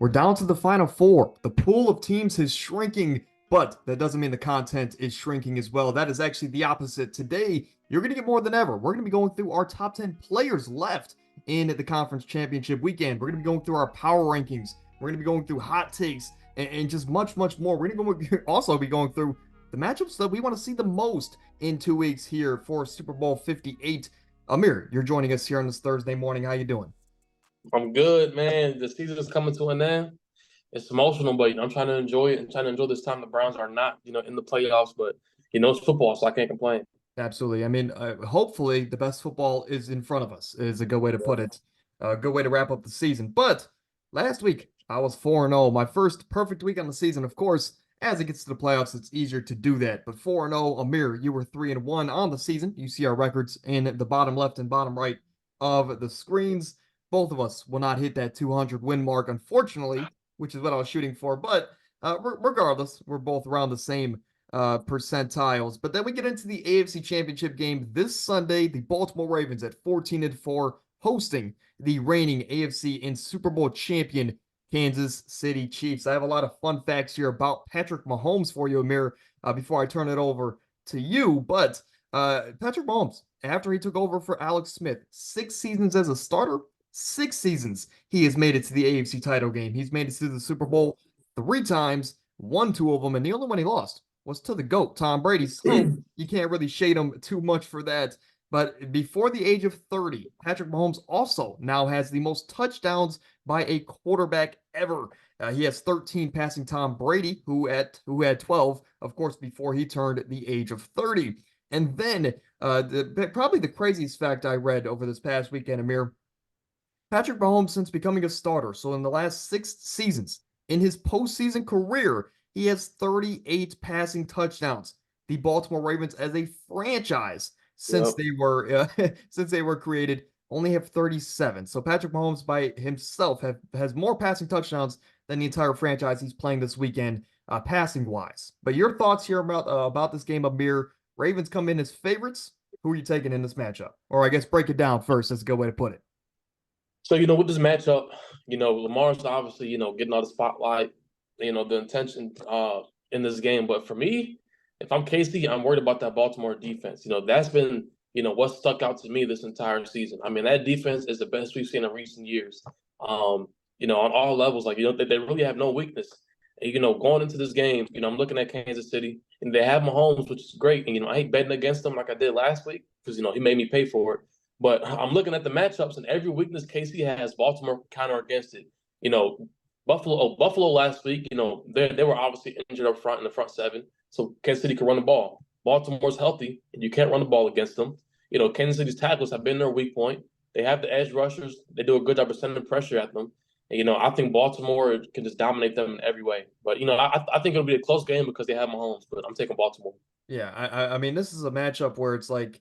We're down to the final four. The pool of teams is shrinking, but that doesn't mean the content is shrinking as well. That is actually the opposite. Today, you're going to get more than ever. We're going to be going through our top 10 players left in the conference championship weekend. We're going to be going through our power rankings. We're going to be going through hot takes and just much, much more. We're going to also be going through the matchups that we want to see the most in 2 weeks here for Super Bowl 58. Amir, you're joining us here on this Thursday morning. How you doing? I'm good, man. The season is coming to an end. It's emotional, but I'm trying to enjoy it and trying to enjoy this time. The Browns are not, in the playoffs, but it's football, so I can't complain. Absolutely. I mean, hopefully the best football is in front of us, is a good way to put it. A good way to wrap up the season. But last week, I was 4-0. My first perfect week on the season, of course. As it gets to the playoffs, it's easier to do that. But 4-0, Amir, you were 3-1 on the season. You see our records in the bottom left and bottom right of the screens. Both of us will not hit that 200 win mark, unfortunately, which is what I was shooting for. But regardless, we're both around the same percentiles. But then we get into the AFC Championship game this Sunday. The Baltimore Ravens at 14-4 hosting the reigning AFC and Super Bowl champion Kansas City Chiefs. I have a lot of fun facts here about Patrick Mahomes for you, Amir, before I turn it over to you. But Patrick Mahomes, after he took over for Alex Smith, 6 seasons as a starter, 6 seasons he has made it to the AFC title game. He's made it to the Super Bowl 3 times, won 2 of them, and the only one he lost was to the GOAT, Tom Brady. So you can't really shade him too much for that. But before the age of 30, Patrick Mahomes also now has the most touchdowns by a quarterback ever. He has 13, passing Tom Brady, who had 12, of course, before he turned the age of 30. And then probably the craziest fact I read over this past weekend, Amir, Patrick Mahomes, since becoming a starter, so in the last 6 seasons, in his postseason career, he has 38 passing touchdowns. The Baltimore Ravens, as a franchise, since Yep. they were since they were created, only have 37. So Patrick Mahomes by himself has more passing touchdowns than the entire franchise he's playing this weekend, passing wise. But your thoughts here about this game, Amir? Ravens come in as favorites. Who are you taking in this matchup? Or I guess break it down first. That's a good way to put it. So, with this matchup, Lamar's obviously, getting all the spotlight, the intention in this game. But for me, if I'm Casey, I'm worried about that Baltimore defense. That's been, what stuck out to me this entire season. I mean, that defense is the best we've seen in recent years. On all levels, like, they really have no weakness. And, going into this game, I'm looking at Kansas City and they have Mahomes, which is great. And, I ain't betting against them like I did last week because, he made me pay for it. But I'm looking at the matchups, and every weakness KC has, Baltimore counter against it. You know, Buffalo last week, they were obviously injured up front in the front seven, so Kansas City can run the ball. Baltimore's healthy, and you can't run the ball against them. Kansas City's tackles have been their weak point. They have the edge rushers. They do a good job of sending pressure at them. And, I think Baltimore can just dominate them in every way. But, I think it'll be a close game because they have Mahomes, but I'm taking Baltimore. Yeah, I mean, this is a matchup where it's like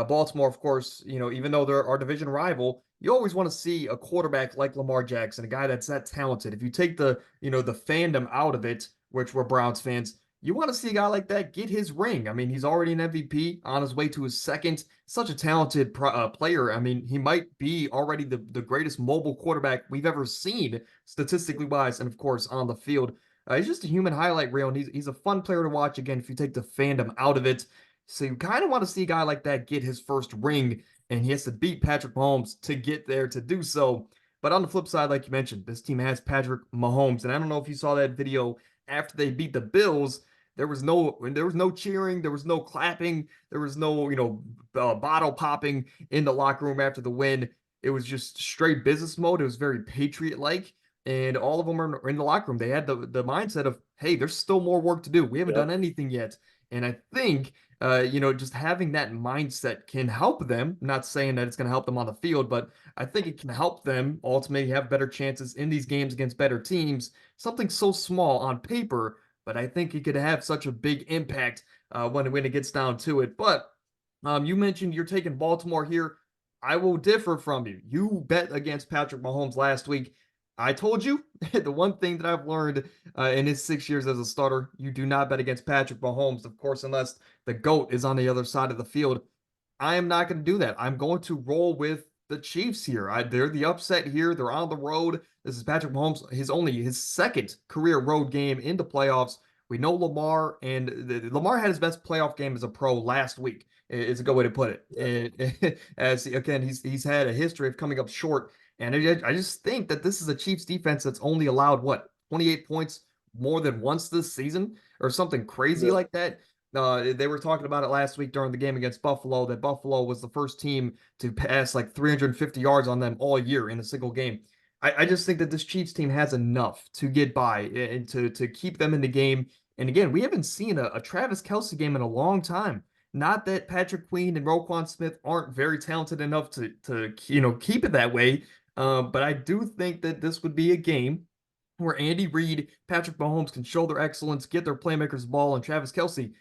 Baltimore, of course, even though they're our division rival, you always want to see a quarterback like Lamar Jackson, a guy that's that talented. If you take the fandom out of it, which we're Browns fans, you want to see a guy like that get his ring. I mean, he's already an MVP on his way to his second. Such a talented player. I mean, he might be already the greatest mobile quarterback we've ever seen, statistically wise, and of course on the field. He's just a human highlight reel, and he's a fun player to watch. Again, if you take the fandom out of it, so you kind of want to see a guy like that get his first ring, and he has to beat Patrick Mahomes to get there to do so. But on the flip side, like you mentioned, this team has Patrick Mahomes, and I don't know if you saw that video after they beat the Bills. There was no cheering, there was no clapping, there was no bottle popping in the locker room after the win. It was just straight business mode. It was very Patriot like. And all of them are in the locker room. They had the mindset of, hey, there's still more work to do. We haven't done Yep. anything yet. And I think, just having that mindset can help them. I'm not saying that it's going to help them on the field, but I think it can help them ultimately have better chances in these games against better teams. Something so small on paper, but I think it could have such a big impact when it gets down to it. But you mentioned you're taking Baltimore here. I will differ from you. You bet against Patrick Mahomes last week. I told you the one thing that I've learned in his 6 years as a starter, you do not bet against Patrick Mahomes, of course, unless the GOAT is on the other side of the field. I am not going to do that. I'm going to roll with the Chiefs here. They're the upset here. They're on the road. This is Patrick Mahomes, his second career road game in the playoffs. We know Lamar, and Lamar had his best playoff game as a pro last week. Is a good way to put it. As again, he's had a history of coming up short, and I just think that this is a Chiefs defense that's only allowed 28 points more than once this season, or something crazy Yeah. like that. They were talking about it last week during the game against Buffalo, that Buffalo was the first team to pass like 350 yards on them all year in a single game. I just think that this Chiefs team has enough to get by and to keep them in the game. And again, we haven't seen a Travis Kelce game in a long time. Not that Patrick Queen and Roquan Smith aren't very talented enough to keep it that way, but I do think that this would be a game where Andy Reid, Patrick Mahomes can show their excellence, get their playmakers the ball, and Travis Kelce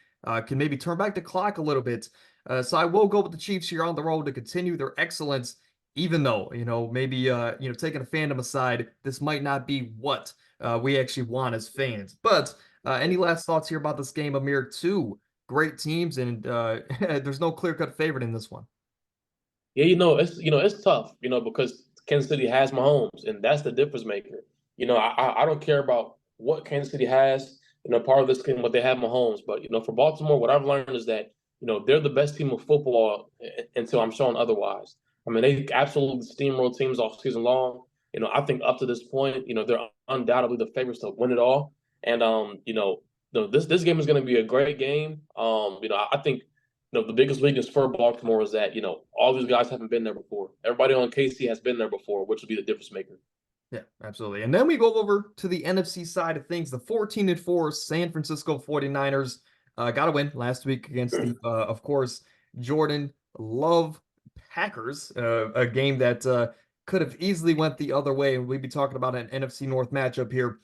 can maybe turn back the clock a little bit. So I will go with the Chiefs here on the road to continue their excellence, even though, maybe, taking a fandom aside, this might not be what we actually want as fans. But any last thoughts here about this game, Amir? Two great teams, and there's no clear-cut favorite in this one. Yeah, it's tough, because Kansas City has Mahomes, and that's the difference maker. I don't care about what Kansas City has. Part of this game, what they have Mahomes, but for Baltimore, what I've learned is that they're the best team of football until I'm shown otherwise. I mean, they absolutely steamroll teams all season long. I think up to this point, they're undoubtedly the favorites to win it all. And this game is going to be a great game. I think the biggest weakness for Baltimore is that all these guys haven't been there before. Everybody on KC has been there before, which will be the difference maker. Yeah, absolutely. And then we go over to the NFC side of things. The 14-4 San Francisco 49ers got a win last week against the, of course, Jordan Love Packers, a game that could have easily went the other way. And we'd be talking about an NFC North matchup here.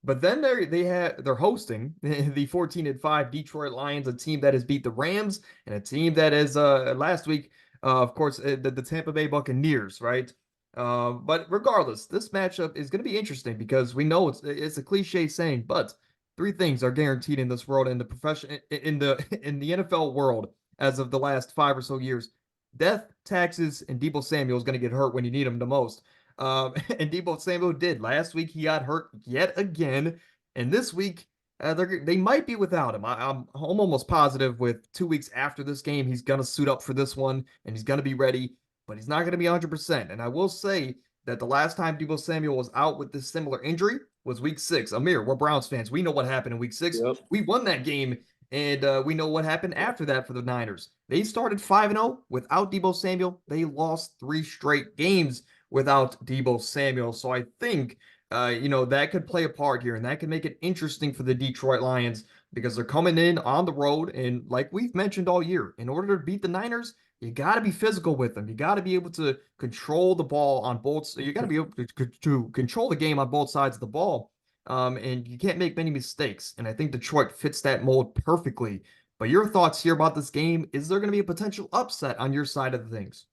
But then they're hosting the 14-5 Detroit Lions, a team that has beat the Rams and a team that is last week, of course, the Tampa Bay Buccaneers, right? But regardless, this matchup is going to be interesting because we know it's a cliche saying, but three things are guaranteed in this world, in the profession, in the NFL world, as of the last 5 or so years: death, taxes, and Deebo Samuel is going to get hurt when you need him the most. And Deebo Samuel did last week. He got hurt yet again, and this week they might be without him. I'm almost positive with 2 weeks after this game, he's going to suit up for this one and he's going to be ready, but he's not going to be 100%. And I will say that the last time Deebo Samuel was out with this similar injury was week 6. Amir, we're Browns fans. We know what happened in week 6. Yep. We won that game, and we know what happened after that for the Niners. They started 5-0 without Deebo Samuel. They lost 3 straight games without Deebo Samuel. So I think, that could play a part here, and that could make it interesting for the Detroit Lions because they're coming in on the road. And like we've mentioned all year, in order to beat the Niners, you got to be physical with them. You got to be able to control the ball on both. You got to be able to control the game on both sides of the ball. And you can't make many mistakes. And I think Detroit fits that mold perfectly. But your thoughts here about this game? Is there going to be a potential upset on your side of the things?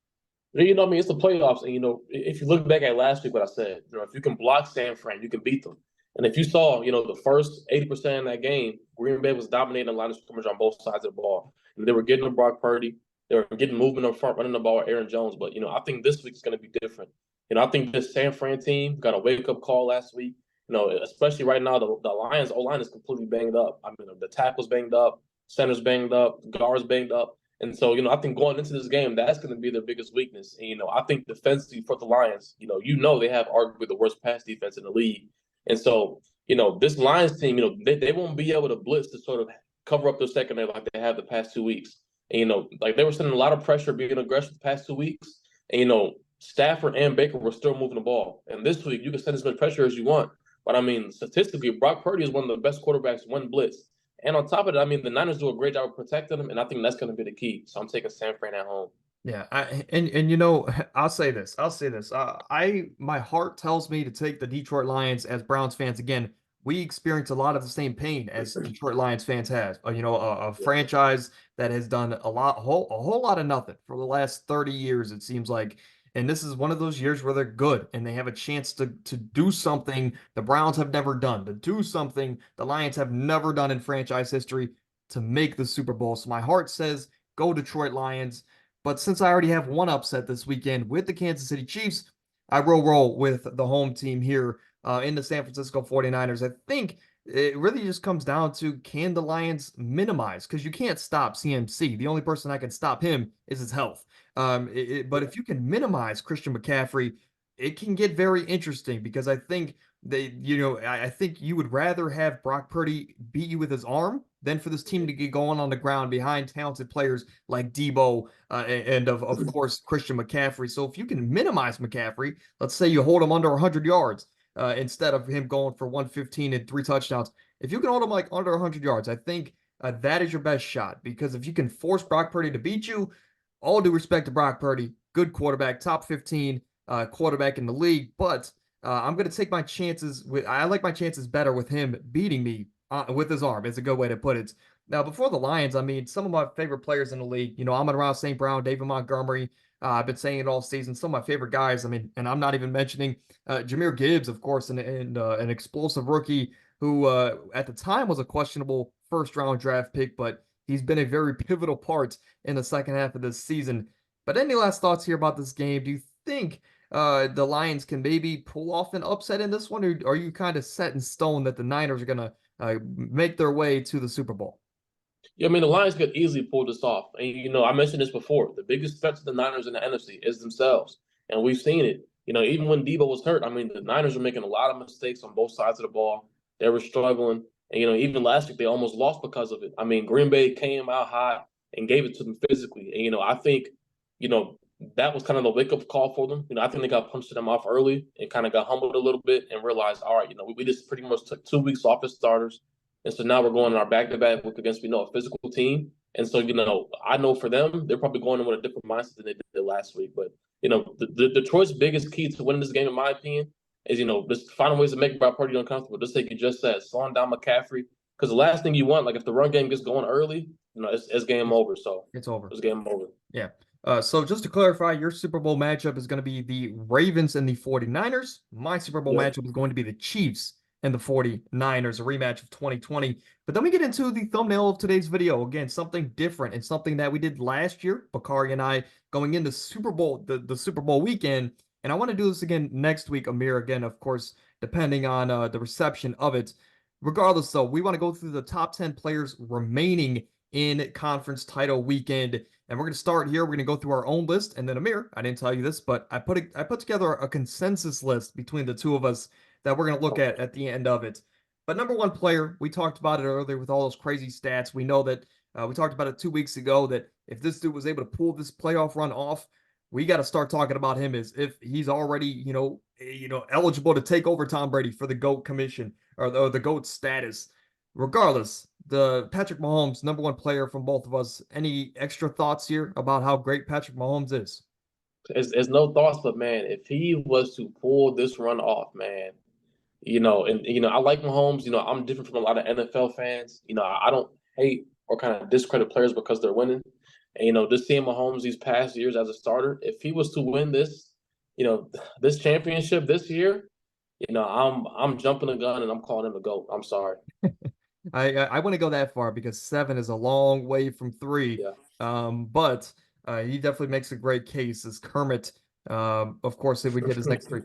It's the playoffs, and if you look back at last week, what I said, if you can block San Fran, you can beat them. And if you saw, the first 80% of that game, Green Bay was dominating the line of scrimmage on both sides of the ball. And they were getting to Brock Purdy, they were getting movement up front, running the ball with Aaron Jones. But I think this week is going to be different. I think this San Fran team got a wake up call last week. Especially right now, the Lions O-line is completely banged up. I mean, the tackle's banged up, center's banged up, guards banged up. And so, I think going into this game, that's going to be their biggest weakness. And, I think defensively for the Lions, they have arguably the worst pass defense in the league. And so, this Lions team, they won't be able to blitz to sort of cover up their secondary like they have the past 2 weeks. And, like they were sending a lot of pressure, being aggressive the past 2 weeks. And, Stafford and Baker were still moving the ball. And this week, you can send as much pressure as you want. But, I mean, statistically, Brock Purdy is one of the best quarterbacks when blitz. And on top of that, I mean, the Niners do a great job of protecting them, and I think that's going to be the key. So I'm taking San Fran at home. Yeah, I'll say this. My heart tells me to take the Detroit Lions as Browns fans. Again, we experience a lot of the same pain as Detroit Lions fans have. A franchise that has done a whole lot of nothing for the last 30 years, it seems like. And this is one of those years where they're good and they have a chance to do something the Browns have never done, to do something the Lions have never done in franchise history, to make the Super Bowl. So my heart says go Detroit Lions. But since I already have one upset this weekend with the Kansas City Chiefs, I will roll with the home team here in the San Francisco 49ers. I think it really just comes down to, can the Lions minimize? Because you can't stop CMC. The only person that can stop him is his health. But if you can minimize Christian McCaffrey, it can get very interesting because I think I think you would rather have Brock Purdy beat you with his arm than for this team to get going on the ground behind talented players like Debo and of course Christian McCaffrey. So if you can minimize McCaffrey, let's say you hold him under 100 yards instead of him going for 115 and 3 touchdowns. If you can hold him like under 100 yards, I think that is your best shot because if you can force Brock Purdy to beat you, all due respect to Brock Purdy, good quarterback, top 15 quarterback in the league, but I'm going to take my chances I like my chances better with him beating me with his arm, is a good way to put it. Now, before the Lions, I mean, some of my favorite players in the league, Amon-Ra St. Brown, David Montgomery, I've been saying it all season. Some of my favorite guys. I mean, and I'm not even mentioning Jahmyr Gibbs, of course, and an explosive rookie who at the time was a questionable first-round draft pick, but he's been a very pivotal part in the second half of this season. But any last thoughts here about this game? Do you think the Lions can maybe pull off an upset in this one, or are you kind of set in stone that the Niners are going to make their way to the Super Bowl? Yeah, I mean, the Lions could easily pull this off. And, I mentioned this before. The biggest threat to the Niners in the NFC is themselves. And we've seen it. Even when Debo was hurt, I mean, the Niners were making a lot of mistakes on both sides of the ball. They were struggling. And, even last week, they almost lost because of it. I mean, Green Bay came out hot and gave it to them physically. And, I think, that was kind of the wake-up call for them. I think they got punched them off early and kind of got humbled a little bit and realized, all right, we just pretty much took 2 weeks off as starters. And so now we're going in our back-to-back week against, a physical team. And so, I know for them, they're probably going in with a different mindset than they did last week. But, Detroit's biggest key to winning this game, in my opinion, is, just finding ways to make Brock Purdy uncomfortable. Just like you just said, slowing down McCaffrey. Because the last thing you want, like if the run game gets going early, it's game over. So It's over. It's game over. Yeah. So just to clarify, your Super Bowl matchup is going to be the Ravens and the 49ers. My Super Bowl matchup is going to be the Chiefs and the 49ers, a rematch of 2020. But then we get into the thumbnail of today's video. Again, something different and something that we did last year, Bakari and I, going into Super Bowl, the Super Bowl weekend. And I want to do this again next week, Amir, again, of course, depending on the reception of it. Regardless, though, we want to go through the top 10 players remaining in conference title weekend. And we're going to start here. We're going to go through our own list. And then Amir, I didn't tell you this, but I put together a consensus list between the two of us that we're going to look at the end of it. But number one player, we talked about it earlier with all those crazy stats. We know that we talked about it 2 weeks ago that if this dude was able to pull this playoff run off, we got to start talking about him as if he's already, eligible to take over Tom Brady for the GOAT commission or the GOAT status. Regardless, the Patrick Mahomes, number one player from both of us. Any extra thoughts here about how great Patrick Mahomes is? It's no thoughts, but man, if he was to pull this run off, man, I like Mahomes. I'm different from a lot of NFL fans. I don't hate or kind of discredit players because they're winning. And just seeing Mahomes these past years as a starter, if he was to win this, this championship this year, I'm jumping the gun and I'm calling him a GOAT. I'm sorry. I want to go that far because 7 is a long way from 3. Yeah. But he definitely makes a great case as Kermit. Of course, if we get his next 3.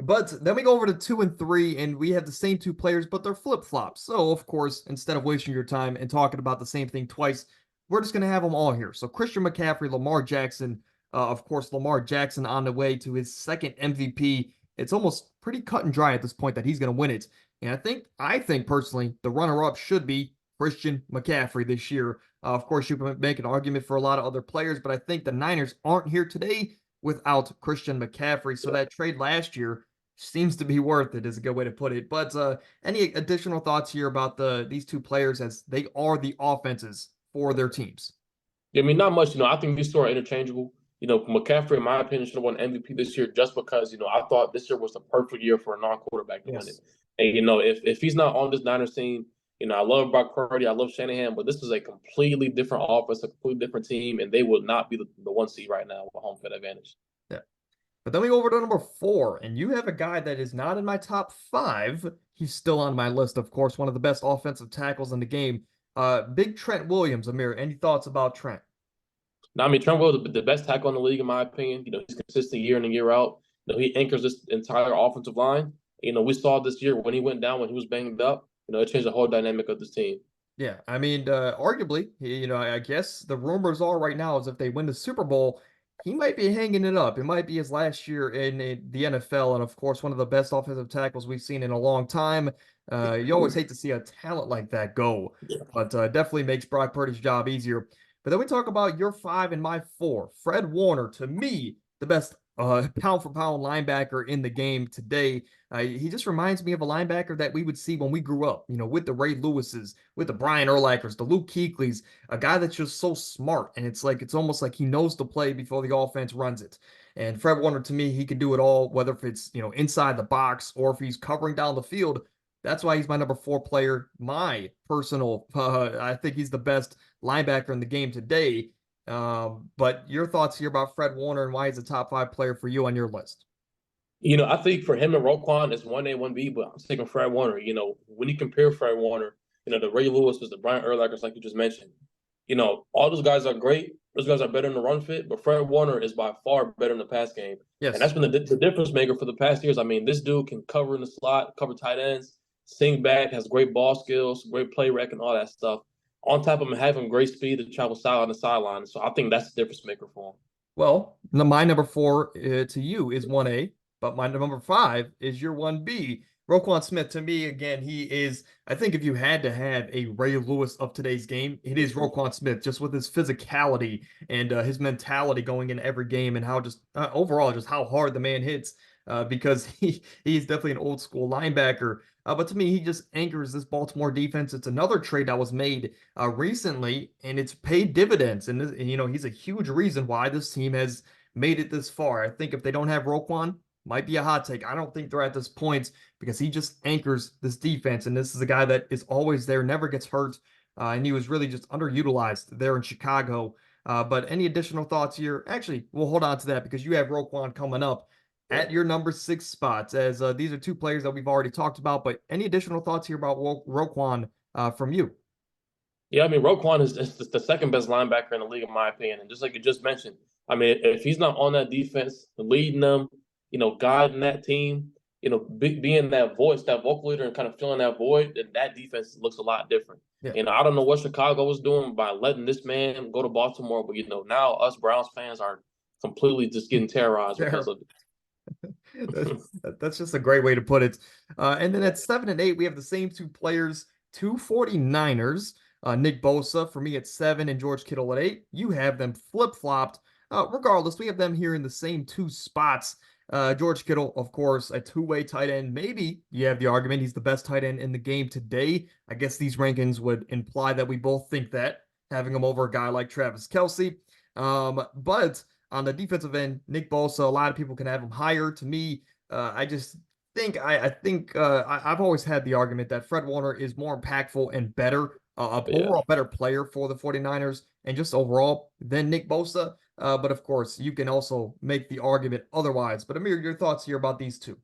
But then we go over to 2 and 3, and we have the same 2 players, but they're flip-flops. So, of course, instead of wasting your time and talking about the same thing twice, we're just going to have them all here. So Christian McCaffrey, Lamar Jackson, of course, Lamar Jackson on the way to his second MVP. It's almost pretty cut and dry at this point that he's going to win it. And I think personally, the runner-up should be Christian McCaffrey this year. Of course, you can make an argument for a lot of other players, but I think the Niners aren't here today without Christian McCaffrey. So that trade last year seems to be worth it, is a good way to put it. But any additional thoughts here about these 2 players as they are the offenses for their teams? I mean, not much. I think these 2 are interchangeable. McCaffrey, in my opinion, should have won MVP this year just because, I thought this year was the perfect year for a non-quarterback to win it. And, if he's not on this Niners team, I love Brock Purdy, I love Shanahan, but this is a completely different offense, a completely different team, and they will not be the 1 seed right now with home field advantage. Yeah. But then we go over to number 4, and you have a guy that is not in my top 5. He's still on my list, of course, one of the best offensive tackles in the game. Big Trent Williams, Amir. Any thoughts about Trent? Now, I mean, Trent Williams is the best tackle in the league, in my opinion. He's consistent year in and year out. He anchors this entire offensive line. We saw this year when he went down, when he was banged up, it changed the whole dynamic of this team. Yeah, I mean, arguably, I guess the rumors are right now is if they win the Super Bowl, he might be hanging it up. It might be his last year in the NFL, and of course, one of the best offensive tackles we've seen in a long time. You always hate to see a talent like that go, but definitely makes Brock Purdy's job easier. But then we talk about your five and my four. Fred Warner, to me, the best pound for pound linebacker in the game today. He just reminds me of a linebacker that we would see when we grew up, with the Ray Lewises, with the Brian Urlachers, the Luke Kuechly's, a guy that's just so smart. And it's almost like he knows the play before the offense runs it. And Fred Warner, to me, he can do it all, whether if it's, inside the box or if he's covering down the field. That's why he's my number four player. My personal, I think he's the best linebacker in the game today. But your thoughts here about Fred Warner and why he's a top five player for you on your list? I think for him and Roquan, it's 1A, 1B, but I'm taking Fred Warner. When you compare Fred Warner, the Ray Lewis, the Brian Urlachers, like you just mentioned, all those guys are great. Those guys are better in the run fit, but Fred Warner is by far better in the pass game. Yes. And that's been the difference maker for the past years. I mean, this dude can cover in the slot, cover tight ends, sing back, has great ball skills, great play rec, and all that stuff. On top of him having great speed to travel sideline to sideline. So I think that's the difference maker for him. Well, my number four to you is 1A, but my number five is your 1B. Roquan Smith, to me, again, he is, I think if you had to have a Ray Lewis of today's game, it is Roquan Smith, just with his physicality and his mentality going in every game and how just overall, just how hard the man hits because he's definitely an old school linebacker. But to me, he just anchors this Baltimore defense. It's another trade that was made recently, and it's paid dividends. And he's a huge reason why this team has made it this far. I think if they don't have Roquan, might be a hot take. I don't think they're at this point because he just anchors this defense. And this is a guy that is always there, never gets hurt. And he was really just underutilized there in Chicago. But any additional thoughts here? Actually, we'll hold on to that because you have Roquan coming up at your number 6 spots, as these are two players that we've already talked about. But any additional thoughts here about Roquan from you? Yeah, I mean, Roquan is the second best linebacker in the league, in my opinion. And just like you just mentioned, I mean, if he's not on that defense, leading them, guiding that team, being that voice, that vocal leader, and kind of filling that void, then that defense looks a lot different. Yeah. I don't know what Chicago was doing by letting this man go to Baltimore, but now us Browns fans are completely just getting terrorized because of it. That's just a great way to put it. And then at 7 and 8, we have the same two players, two 49ers. Nick Bosa for me at 7 and George Kittle at 8. You have them flip-flopped. Regardless, we have them here in the same two spots. George Kittle, of course, a two-way tight end. Maybe you have the argument he's the best tight end in the game today. I guess these rankings would imply that we both think that, having him over a guy like Travis Kelce. But on the defensive end, Nick Bosa, a lot of people can have him higher. To me, I just think I've always had the argument that Fred Warner is more impactful and better, overall better player for the 49ers and just overall than Nick Bosa. But of course, you can also make the argument otherwise. But Amir, your thoughts here about these two?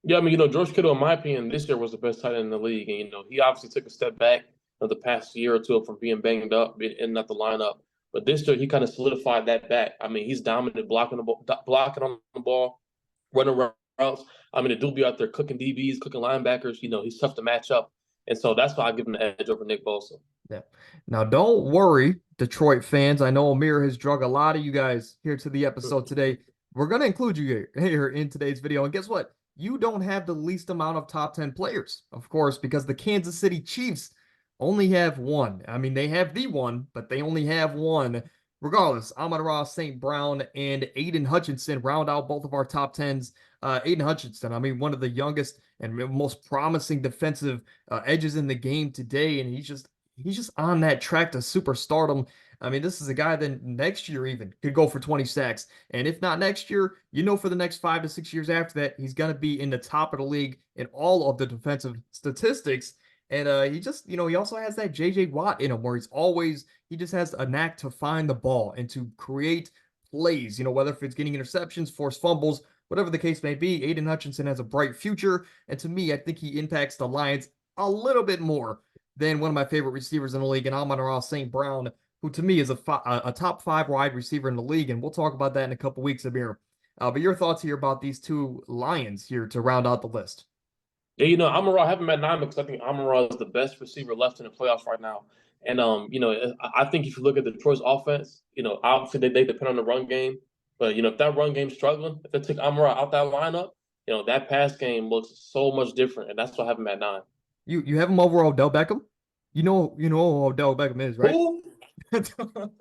Yeah, I mean, George Kittle, in my opinion, this year was the best tight end in the league. And, he obviously took a step back the past year or two from being banged up and not the lineup. But this year, he kind of solidified that back. I mean, he's dominant blocking on the ball, running routes. I mean, the dude be out there cooking DBs, cooking linebackers. He's tough to match up. And so that's why I give him the edge over Nick Bosa. Yeah. Now, don't worry, Detroit fans. I know Amir has drug a lot of you guys here to the episode today. We're going to include you here in today's video. And guess what? You don't have the least amount of top 10 players, of course, because the Kansas City Chiefs only have one. I mean, they have the one, but they only have one. Regardless, Amon-Ra St. Brown and Aiden Hutchinson round out both of our top 10s. Aiden Hutchinson, I mean, one of the youngest and most promising defensive edges in the game today, and he's just on that track to superstardom. I mean, this is a guy that next year even could go for 20 sacks. And if not next year, for the next 5 to 6 years after that, he's going to be in the top of the league in all of the defensive statistics. And he also has that J.J. Watt in him where he just has a knack to find the ball and to create plays, whether if it's getting interceptions, forced fumbles, whatever the case may be. Aiden Hutchinson has a bright future. And to me, I think he impacts the Lions a little bit more than one of my favorite receivers in the league, and Amon-Ra St. Brown, who to me is a top 5 wide receiver in the league. And we'll talk about that in a couple weeks, Amir. But your thoughts here about these two Lions here to round out the list. Yeah, Amon-Ra, I have him at 9 because I think Amon-Ra is the best receiver left in the playoffs right now. And I think if you look at Detroit's offense, obviously they depend on the run game. But if that run game's struggling, if they took Amon-Ra out that lineup, that pass game looks so much different, and that's why I have him at 9. You have him over Odell Beckham? You know who Odell Beckham is, right? Who? Odell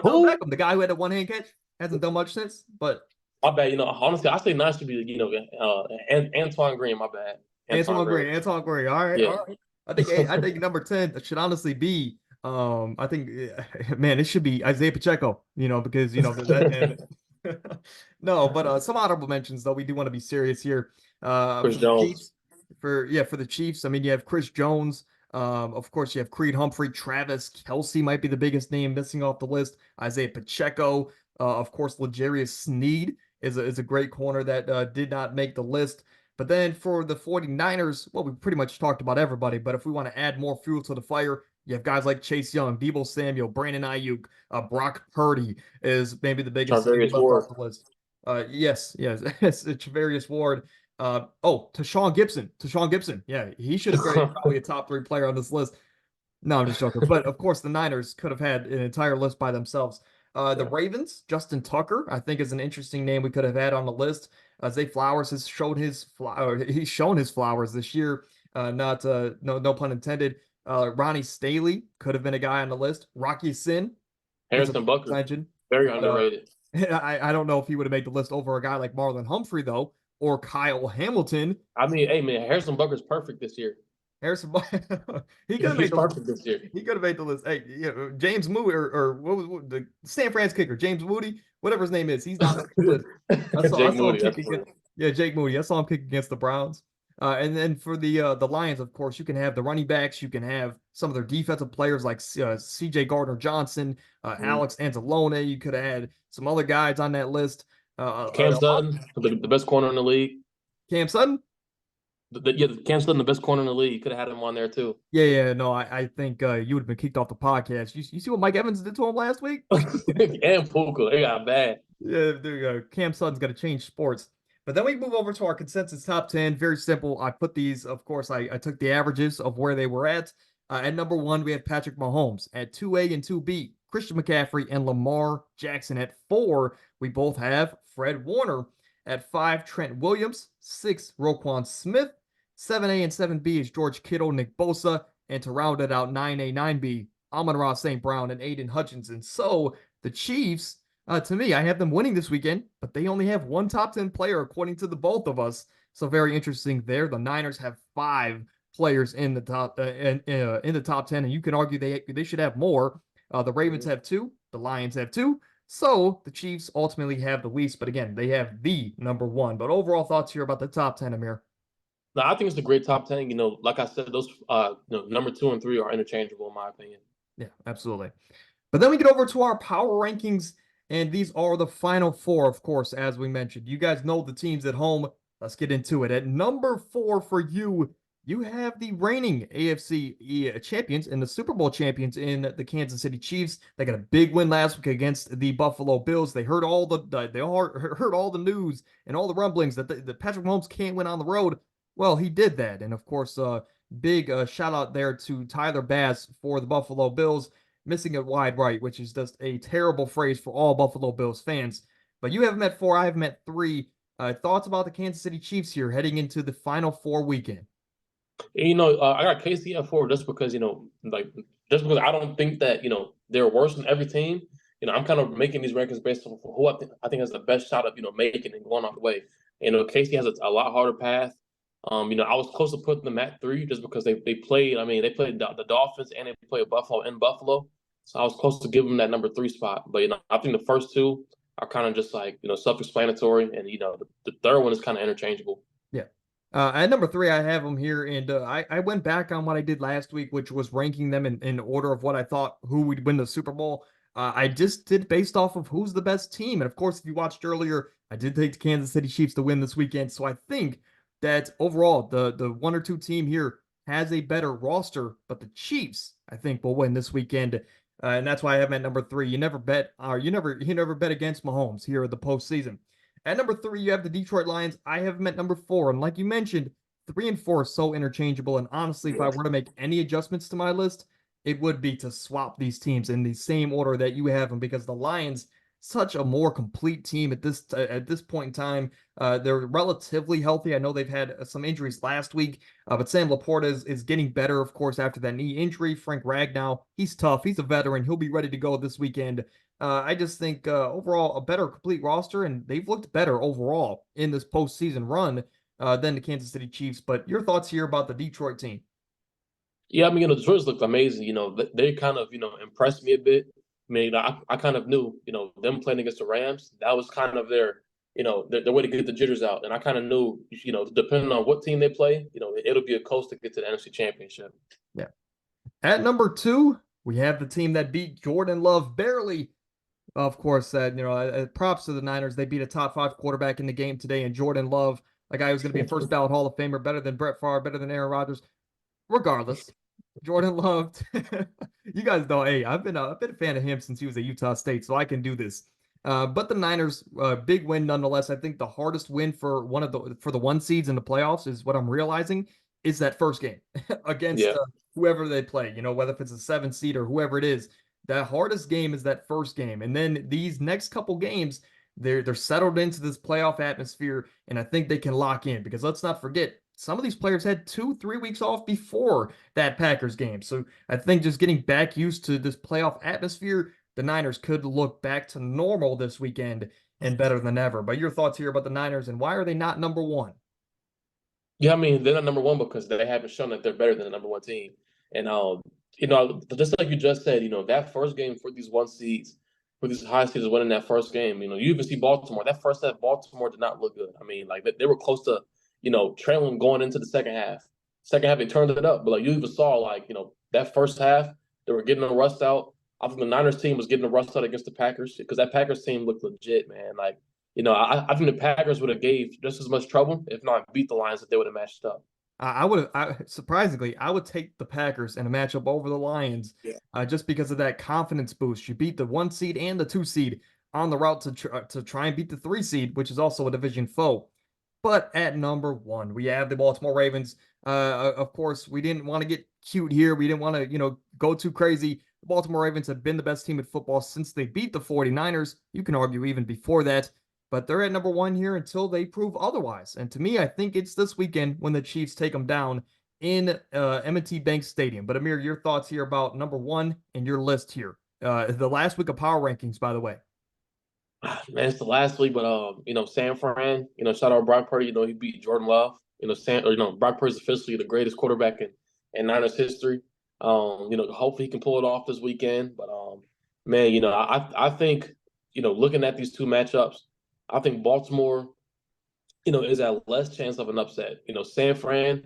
Who? Beckham, the guy who had the one-hand catch, hasn't done much since, but My bad. Honestly, I say 9 should be Antoine Green. My bad, Antoine Antoine Gray, Green. Antoine Gray. All right, Yeah. all right. I think number 10 should honestly be I think man, it should be Isaiah Pacheco, because that and no, but some honorable mentions though. We do want to be serious here. Chris For the Jones. Chiefs, for the Chiefs, I mean you have Chris Jones. Of course, you have Creed Humphrey, Travis Kelsey might be the biggest name missing off the list. Isaiah Pacheco, of course, L'Jarius Sneed is a great corner that did not make the list. But then for the 49ers, well, we pretty much talked about everybody. But if we want to add more fuel to the fire, you have guys like Chase Young, Deebo Samuel, Brandon Ayuk, Brock Purdy is maybe the biggest name Charvarius left Ward. off the list. Yes, it's Travarius Ward. Tashawn Gibson. Tashawn Gibson. Yeah, he should have been probably a top 3 player on this list. No, I'm just joking. But of course, the Niners could have had an entire list by themselves. The Ravens, Justin Tucker, I think is an interesting name we could have had on the list. Zay Flowers has showed he's shown his flowers this year. Not no pun intended. Ronnie Staley could have been a guy on the list. Rocky Sin is a Harrison Bucker. legend. Very But, underrated. I don't know if he would have made the list over a guy like Marlon Humphrey though, or Kyle Hamilton. I mean, hey man, Harrison Bucker's perfect this year. Harrison, he could have He's made the perfect this year. He could have made the list. Hey, James Moody or what the San Fran kicker, James Moody, whatever his name is, he's not on the list. I Jake saw him Moody. kick against, yeah, Jake Moody. I saw him kick against the Browns. And then for the Lions, of course, you can have the running backs. You can have some of their defensive players like C.J. Gardner-Johnson, Alex Anzalone. You could have had some other guys on that list. Cam Sutton, the best corner in the league. Cam Sutton? Cam Sutton, the best corner in the league. You could have had him on there too. Yeah. No, I think you would have been kicked off the podcast. You see what Mike Evans did to him last week? And Puka, they got bad. Yeah, there you go. Cam Sutton's got to change sports. But then we move over to our consensus top 10. Very simple. I put these, of course, I took the averages of where they were at. At number 1, we have Patrick Mahomes. At 2A and 2B, Christian McCaffrey and Lamar Jackson. At 4, we both have Fred Warner. At 5, Trent Williams. 6, Roquan Smith. 7A and 7B is George Kittle, Nick Bosa. And to round it out, 9A, 9B, Amon-Ra St. Brown and Aiden Hutchinson. So the Chiefs, to me, I have them winning this weekend, but they only have one top 10 player according to the both of us. So very interesting there. The Niners have 5 players in the top in the top 10, and you can argue they should have more. The Ravens have 2, the Lions have 2. So the Chiefs ultimately have the least, but again, they have the number 1. But overall thoughts here about the top 10, Amir? No, I think it's a great top 10. Like I said, those number 2 and 3 are interchangeable in my opinion. Yeah, absolutely. But then we get over to our power rankings, and these are the final 4, of course, as we mentioned. You guys know the teams at home. Let's get into it. At number 4 for you, you have the reigning AFC champions and the Super Bowl champions in the Kansas City Chiefs. They got a big win last week against the Buffalo Bills. They heard all the news and all the rumblings that Patrick Mahomes can't win on the road. Well, he did that, and of course, big shout out there to Tyler Bass for the Buffalo Bills, missing it wide right, which is just a terrible phrase for all Buffalo Bills fans. But you have them at 4, I have them at 3. Thoughts about the Kansas City Chiefs here heading into the Final 4 weekend? And, I got KC at 4 just because just because I don't think that they're worse than every team. I'm kind of making these rankings based on who I think has the best shot of making and going all the way. KC has a lot harder path. I was close to putting them at 3 just because they played. I mean, they played the Dolphins and they played Buffalo in Buffalo, so I was close to giving them that number 3 spot. But I think the first 2 are kind of just self-explanatory, and the third one is kind of interchangeable. Yeah. At number 3, I have them here, and I went back on what I did last week, which was ranking them in order of what I thought who would win the Super Bowl. I just did based off of who's the best team, and of course, if you watched earlier, I did take the Kansas City Chiefs to win this weekend. So I think that overall, the 1 or 2 team here has a better roster, but the Chiefs, I think, will win this weekend, and that's why I have them at number 3. You never bet against Mahomes here in the postseason. At number 3, you have the Detroit Lions. I have them at number 4. And like you mentioned, 3 and 4 are so interchangeable. And honestly, if I were to make any adjustments to my list, it would be to swap these teams in the same order that you have them, because the Lions, such a more complete team at this point in time. They're relatively healthy. I know they've had some injuries last week, but Sam Laporta is getting better, of course, after that knee injury. Frank Ragnow, he's tough. He's a veteran. He'll be ready to go this weekend. I just think overall a better complete roster, and they've looked better overall in this postseason run than the Kansas City Chiefs. But your thoughts here about the Detroit team? Yeah, I mean, Detroit's looked amazing. They kind of, impressed me a bit. I mean, I kind of knew, them playing against the Rams, that was kind of their way to get the jitters out. And I kind of knew, depending on what team they play, it'll be a coast to get to the NFC Championship. Yeah. At number 2, we have the team that beat Jordan Love barely. Of course, props to the Niners. They beat a top 5 quarterback in the game today, and Jordan Love, a guy who's going to be a first ballot Hall of Famer, better than Brett Favre, better than Aaron Rodgers. Regardless, Jordan Love, you guys know, hey, I've been a fan of him since he was at Utah State, so I can do this. But the Niners, big win nonetheless. I think the hardest win for the 1 seeds in the playoffs is what I'm realizing is that first game against Yeah. whoever they play. Whether if it's a 7 seed or whoever it is, the hardest game is that first game, and then these next couple games, they're settled into this playoff atmosphere, and I think they can lock in, because let's not forget, some of these players had 2-3 weeks off before that Packers game. So I think just getting back used to this playoff atmosphere, the Niners could look back to normal this weekend and better than ever. But your thoughts here about the Niners, and why are they not number 1? Yeah, I mean, they're not number 1 because they haven't shown that they're better than the number 1 team. And, just like you just said, that first game for these 1 seeds, for these high seeds winning that first game, you even see Baltimore. That first half, Baltimore did not look good. I mean, like, they were close to, trailing going into the second half. Second half, they turned it up. But, like, you even saw, like, that first half, they were getting the rust out. I think the Niners team was getting the rust out against the Packers, because that Packers team looked legit, man. Like, I think the Packers would have gave just as much trouble, if not beat the Lions, if they would have matched up. Surprisingly, I would take the Packers in a matchup over the Lions, just because of that confidence boost. You beat the 1 seed and the 2 seed on the route to try and beat the 3 seed, which is also a division foe. But at number 1, we have the Baltimore Ravens. Of course, we didn't want to get cute here. We didn't want to, go too crazy. The Baltimore Ravens have been the best team in football since they beat the 49ers. You can argue even before that. But they're at number 1 here until they prove otherwise. And to me, I think it's this weekend when the Chiefs take them down in M&T Bank Stadium. But Amir, your thoughts here about number 1 and your list here. The last week of power rankings, by the way. Man, it's the last week, but San Fran, shout out Brock Purdy. He beat Jordan Love. Brock Purdy's officially the greatest quarterback in Niners history. Hopefully he can pull it off this weekend. But man, I think, looking at these 2 matchups, I think Baltimore, is at less chance of an upset. San Fran,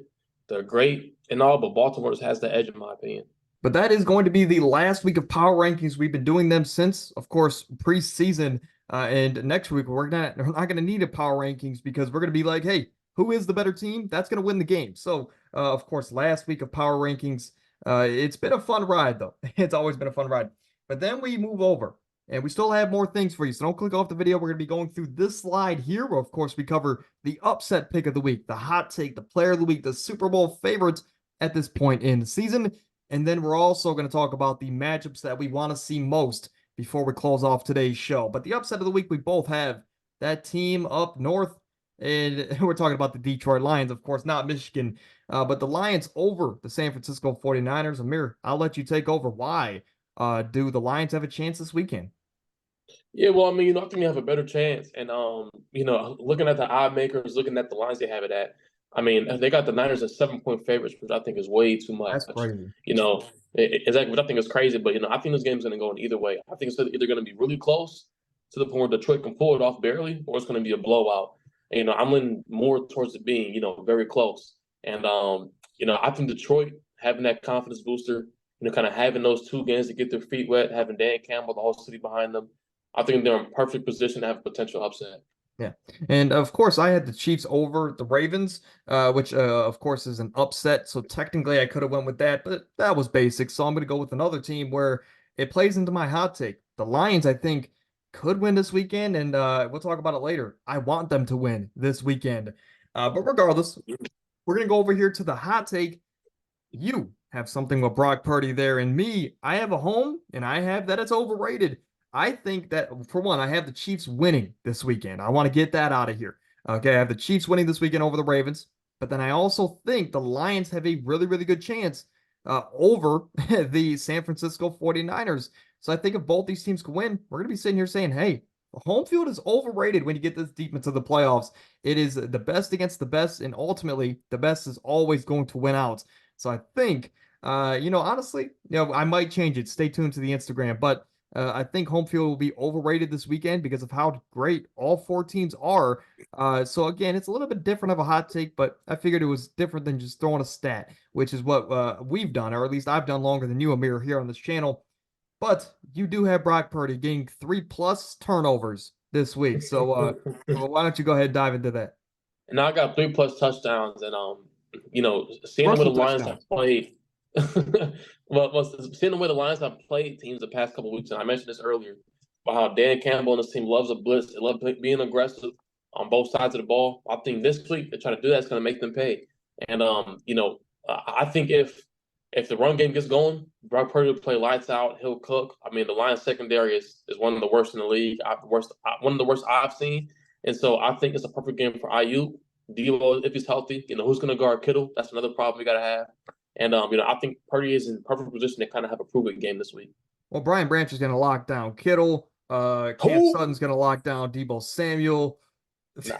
they're great and all, but Baltimore just has the edge, in my opinion. But that is going to be the last week of power rankings. We've been doing them since, of course, preseason. And next week, we're not going to need a power rankings, because we're going to be like, hey, who is the better team? That's going to win the game. So, of course, last week of power rankings, it's been a fun ride, though. It's always been a fun ride. But then we move over, and we still have more things for you. So don't click off the video. We're going to be going through this slide here, where, of course, we cover the upset pick of the week, the hot take, the player of the week, the Super Bowl favorites at this point in the season. And then we're also going to talk about the matchups that we want to see most before we close off today's show. But the upset of the week, we both have that team up north. And we're talking about the Detroit Lions, of course, not Michigan. But the Lions over the San Francisco 49ers. Amir, I'll let you take over. Why do the Lions have a chance this weekend? Yeah, well, I mean, I think they have a better chance. And, looking at the odd makers, looking at the lines they have it at, I mean, they got the Niners as 7-point favorites, which I think is way too much. That's crazy. Exactly, which I think is crazy. But, I think this game's going to go in either way. I think it's either going to be really close to the point where Detroit can pull it off barely, or it's going to be a blowout. And, I'm leaning more towards it being, very close. And, I think Detroit having that confidence booster, kind of having those 2 games to get their feet wet, having Dan Campbell, the whole city behind them, I think they're in perfect position to have a potential upset. Yeah. And of course, I had the Chiefs over the Ravens, which of course is an upset. So technically I could have went with that, but that was basic. So I'm going to go with another team where it plays into my hot take. The Lions, I think, could win this weekend, and we'll talk about it later. I want them to win this weekend. But regardless, we're gonna go over here to the hot take. You have something with Brock Purdy there, and me, I have a home, and I have that it's overrated. I think that for one, I have the Chiefs winning this weekend. I want to get that out of here. Okay, I have the Chiefs winning this weekend over the Ravens, but then I also think the Lions have a really, really good chance over the San Francisco 49ers. So I think if both these teams can win, we're going to be sitting here saying, hey, the home field is overrated when you get this deep into the playoffs. It is the best against the best, and ultimately, the best is always going to win out. So I think, honestly, I might change it. Stay tuned to the Instagram, but I think home field will be overrated this weekend because of how great all four teams are. So again, it's a little bit different of a hot take, but I figured it was different than just throwing a stat, which is what we've done, or at least I've done longer than you, Amir, here on this channel. But you do have Brock Purdy getting 3+ turnovers this week. So why don't you go ahead and dive into that? And I got 3+ touchdowns, and seeing the way the Russell Lions touchdown. have played, seeing the way the Lions have played teams the past couple of weeks, and I mentioned this earlier, about how Dan Campbell and his team loves a blitz, they love being aggressive on both sides of the ball. I think this week they try to do that, it's going to make them pay. And I think if the run game gets going, Brock Purdy will play lights out. He'll cook. I mean, the Lions secondary is one of the worst in the league. One of the worst I've seen. And so I think it's a perfect game for IU. Debo, if he's healthy, who's going to guard Kittle? That's another problem we got to have. And I think Purdy is in perfect position to kind of have a proven game this week. Well, Brian Branch is going to lock down Kittle. Cam Who? Sutton's going to lock down Debo Samuel. Nah,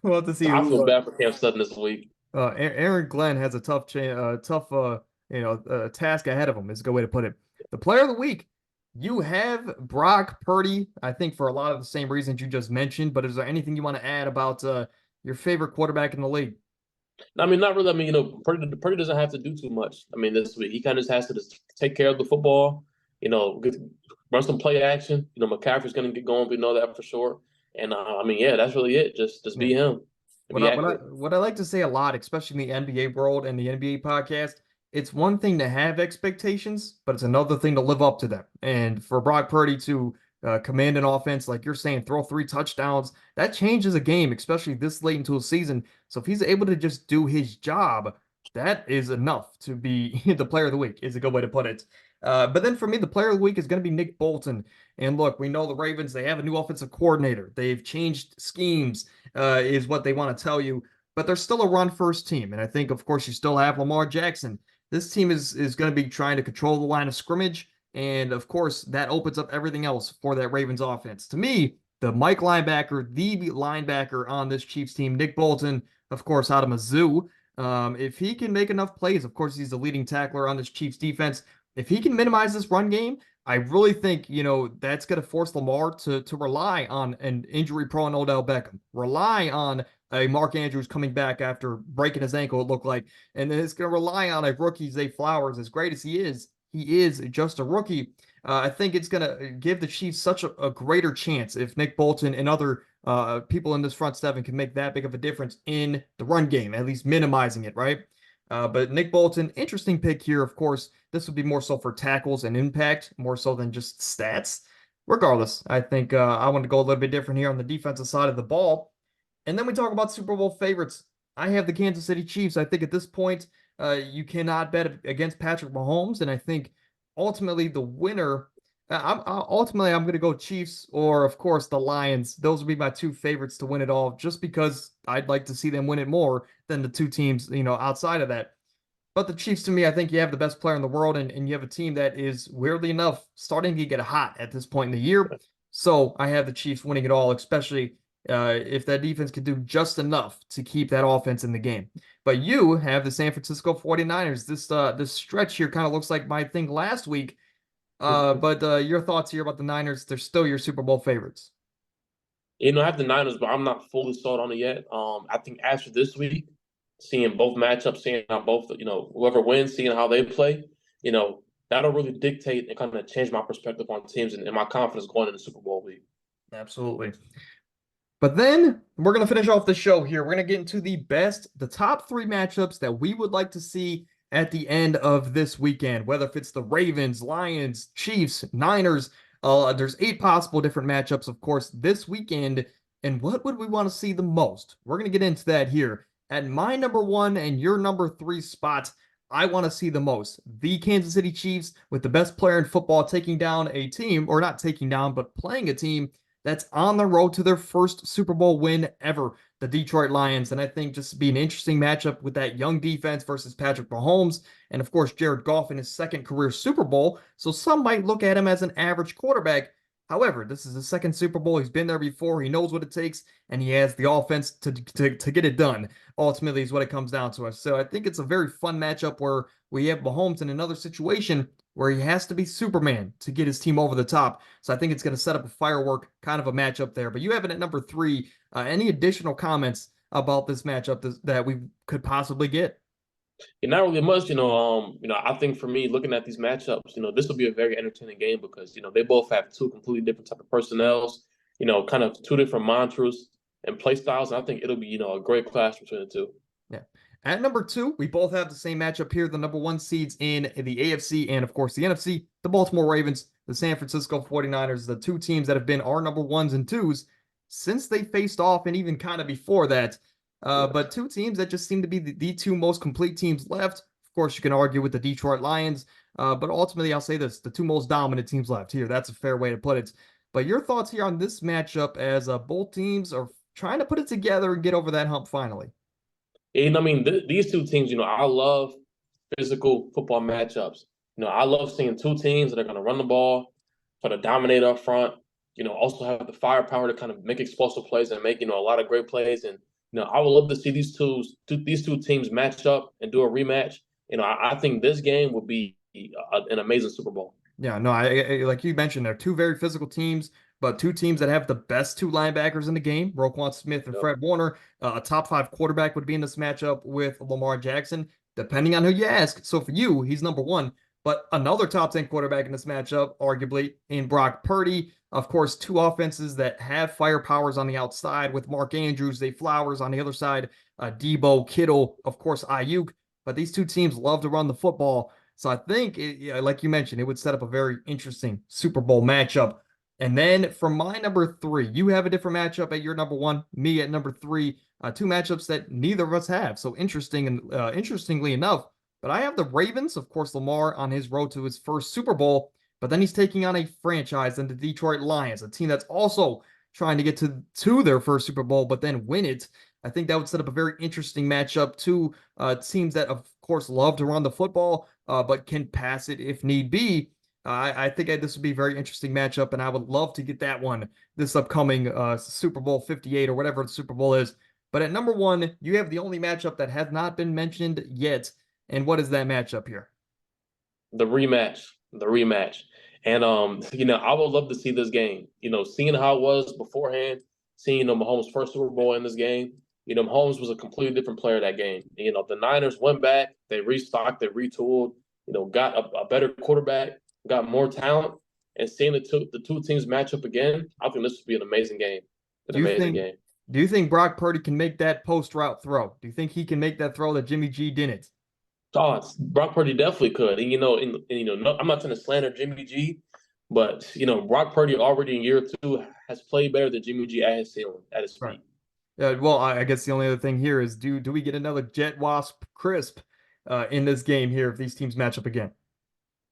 We'll have to see I who. feel bad for Cam Sutton this week. Aaron Glenn has a tough task ahead of him. Is a good way to put it. The player of the week, you have Brock Purdy. I think for a lot of the same reasons you just mentioned. But is there anything you want to add about your favorite quarterback in the league? I mean, not really. I mean, Purdy doesn't have to do too much. I mean, this week he kind of just has to just take care of the football. Run some play action. McCaffrey's going to get going. We know that for sure. And yeah, that's really it. Just Yeah. be him and What be I, what I accurate. what I like to say a lot, especially in the NBA world and the NBA podcast, it's one thing to have expectations, but it's another thing to live up to them. And for Brock Purdy to command an offense, like you're saying, throw 3 touchdowns, that changes a game, especially this late into a season. So if he's able to just do his job, that is enough to be the player of the week, is a good way to put it. But then for me, the player of the week is going to be Nick Bolton. And look, we know the Ravens, they have a new offensive coordinator. They've changed schemes, is what they want to tell you. But they're still a run first team. And I think, of course, you still have Lamar Jackson. This team is going to be trying to control the line of scrimmage. And of course, that opens up everything else for that Ravens offense. To me, the the linebacker on this Chiefs team, Nick Bolton, of course, out of Mizzou. If he can make enough plays, of course, he's the leading tackler on this Chiefs defense. If he can minimize this run game, I really think, that's going to force Lamar to rely on an injury-prone Odell Beckham, rely on a Mark Andrews coming back after breaking his ankle, it looked like, and then it's going to rely on a rookie, Zay Flowers, as great as he is just a rookie. I think it's going to give the Chiefs such a greater chance if Nick Bolton and other people in this front seven can make that big of a difference in the run game, at least minimizing it, right? But Nick Bolton, interesting pick here. Of course, this would be more so for tackles and impact, more so than just stats. Regardless, I think I want to go a little bit different here on the defensive side of the ball. And then we talk about Super Bowl favorites. I have the Kansas City Chiefs. I think at this point, you cannot bet against Patrick Mahomes. And I think ultimately the winner, I'm going to go Chiefs or, of course, the Lions. Those would be my two favorites to win it all, just because I'd like to see them win it more than the two teams, outside of that. But the Chiefs, to me, I think you have the best player in the world, and you have a team that is, weirdly enough, starting to get hot at this point in the year. So I have the Chiefs winning it all, especially if that defense could do just enough to keep that offense in the game. But you have the San Francisco 49ers. This stretch here kind of looks like my thing last week. But your thoughts here about the Niners? They're still your Super Bowl favorites. I have the Niners, but I'm not fully sold on it yet. I think after this week, seeing both matchups, seeing how both, whoever wins, seeing how they play, that'll really dictate and kind of change my perspective on teams and my confidence going into Super Bowl week. Absolutely. But then we're going to finish off the show here. We're going to get into the top 3 matchups that we would like to see at the end of this weekend, whether if it's the Ravens, Lions, Chiefs, Niners. There's 8 possible different matchups, of course, this weekend. And what would we want to see the most? We're going to get into that here. At my number 1 and your number 3 spot, I want to see the most. The Kansas City Chiefs, with the best player in football, taking down a team, or not taking down, but playing a team that's on the road to their first Super Bowl win ever, the Detroit Lions. And I think just be an interesting matchup with that young defense versus Patrick Mahomes, and of course, Jared Goff in his second career Super Bowl. So some might look at him as an average quarterback. However, this is his second Super Bowl. He's been there before. He knows what it takes, and he has the offense to get it done. Ultimately, is what it comes down to. So I think it's a very fun matchup where we have Mahomes in another situation where he has to be Superman to get his team over the top. So I think it's going to set up a firework kind of a matchup there. But you have it at number 3. Any additional comments about this matchup that we could possibly get? Not really much, I think for me, looking at these matchups, this will be a very entertaining game because, they both have two completely different type of personnels, kind of two different mantras and play styles. And I think it'll be, a great clash between the two. Yeah. At number 2, we both have the same matchup here. The number 1 seeds in the AFC and, of course, the NFC, the Baltimore Ravens, the San Francisco 49ers, the 2 teams that have been our number 1s and 2s since they faced off and even kind of before that. But 2 teams that just seem to be the 2 most complete teams left. Of course, you can argue with the Detroit Lions, but ultimately, I'll say this, the 2 most dominant teams left here. That's a fair way to put it. But your thoughts here on this matchup as both teams are trying to put it together and get over that hump finally? And I mean, these two teams, I love physical football matchups. I love seeing two teams that are going to run the ball, try to dominate up front, also have the firepower to kind of make explosive plays and make, a lot of great plays. And, I would love to see these two teams match up and do a rematch. I think this game would be an amazing Super Bowl. Yeah, no, I like you mentioned, they're 2 very physical teams, but 2 teams that have the best 2 linebackers in the game, Roquan Smith and Yep. Fred Warner. A top 5 quarterback would be in this matchup with Lamar Jackson, depending on who you ask. So for you, he's number 1. But another top 10 quarterback in this matchup, arguably, in Brock Purdy. Of course, 2 offenses that have firepowers on the outside with Mark Andrews, Zay Flowers on the other side, Debo, Kittle, of course, Ayuk. But these 2 teams love to run the football. So I think, like you mentioned, it would set up a very interesting Super Bowl matchup. And then for my number 3, you have a different matchup at your number 1, me at number 3. 2 matchups that neither of us have. So interesting, and interestingly enough, but I have the Ravens, of course, Lamar on his road to his first Super Bowl, but then he's taking on a franchise in the Detroit Lions, a team that's also trying to get to their first Super Bowl, but then win it. I think that would set up a very interesting matchup. 2 teams that, of course, love to run the football, but can pass it if need be. I think this would be a very interesting matchup, and I would love to get that one this upcoming Super Bowl 58 or whatever the Super Bowl is. But at number 1, you have the only matchup that has not been mentioned yet. And what is that matchup here? The rematch. And I would love to see this game. Seeing how it was beforehand, seeing Mahomes' first Super Bowl in this game. Mahomes was a completely different player that game. The Niners went back, they restocked, they retooled, got a better quarterback, got more talent, and seeing the two teams match up again, I think this would be an amazing game. An Do you amazing think game. do you think Brock Purdy can make that post route throw? Do you think he can make that throw that Jimmy G didn't? Oh, Brock Purdy definitely could. And no, I'm not trying to slander Jimmy G, but Brock Purdy already in year 2 has played better than Jimmy G at his ceiling, at his Right. peak. Well, I guess the only other thing here is do we get another Jet Wasp Crisp in this game here if these teams match up again?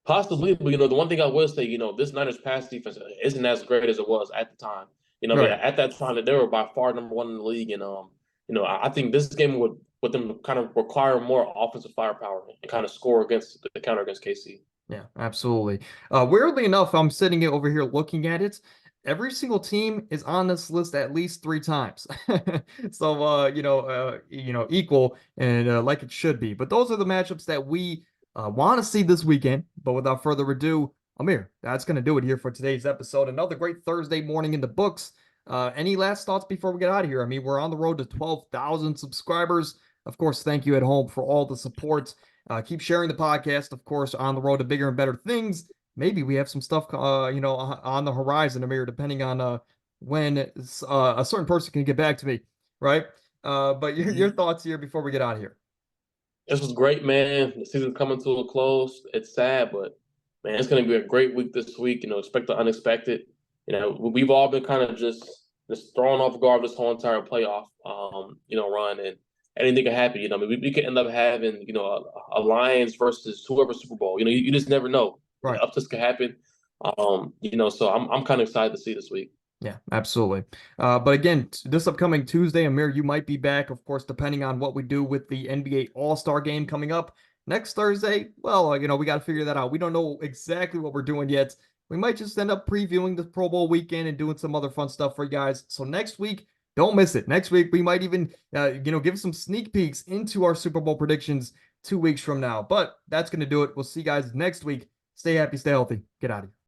Possibly, but the one thing I will say, this Niners pass defense isn't as great as it was at the time. Right. At that time that they were by far number 1 in the league, and I think this game would them kind of require more offensive firepower and kind of score against the counter against KC. Yeah, absolutely. Weirdly enough, I'm sitting over here looking at it. Every single team is on this list at least 3 times. So, equal and like it should be. But those are the matchups that we want to see this weekend. But without further ado, Amir, that's going to do it here for today's episode. Another great Thursday morning in the books. Any last thoughts before we get out of here? I mean, we're on the road to 12,000 subscribers. Of course, thank you at home for all the support. Keep sharing the podcast, of course, on the road to bigger and better things. Maybe we have some stuff, on the horizon, Amir, depending on when a certain person can get back to me, right? But your thoughts here before we get out of here. This was great, man. The season's coming to a close. It's sad, but Man, it's going to be a great week this week. Expect the unexpected. We've all been kind of just thrown off guard this whole entire playoff, run, and anything can happen. We could end up having, a Lions versus whoever Super Bowl. You just never know. Right. Upsets could happen. So I'm kind of excited to see this week. Yeah, absolutely. But again, this upcoming Tuesday, Amir, you might be back, of course, depending on what we do with the NBA All-Star game coming up next Thursday. Well, we got to figure that out. We don't know exactly what we're doing yet. We might just end up previewing the Pro Bowl weekend and doing some other fun stuff for you guys. So next week, don't miss it. Next week, we might even, give some sneak peeks into our Super Bowl predictions 2 weeks from now. But that's going to do it. We'll see you guys next week. Stay happy, stay healthy. Get out of here.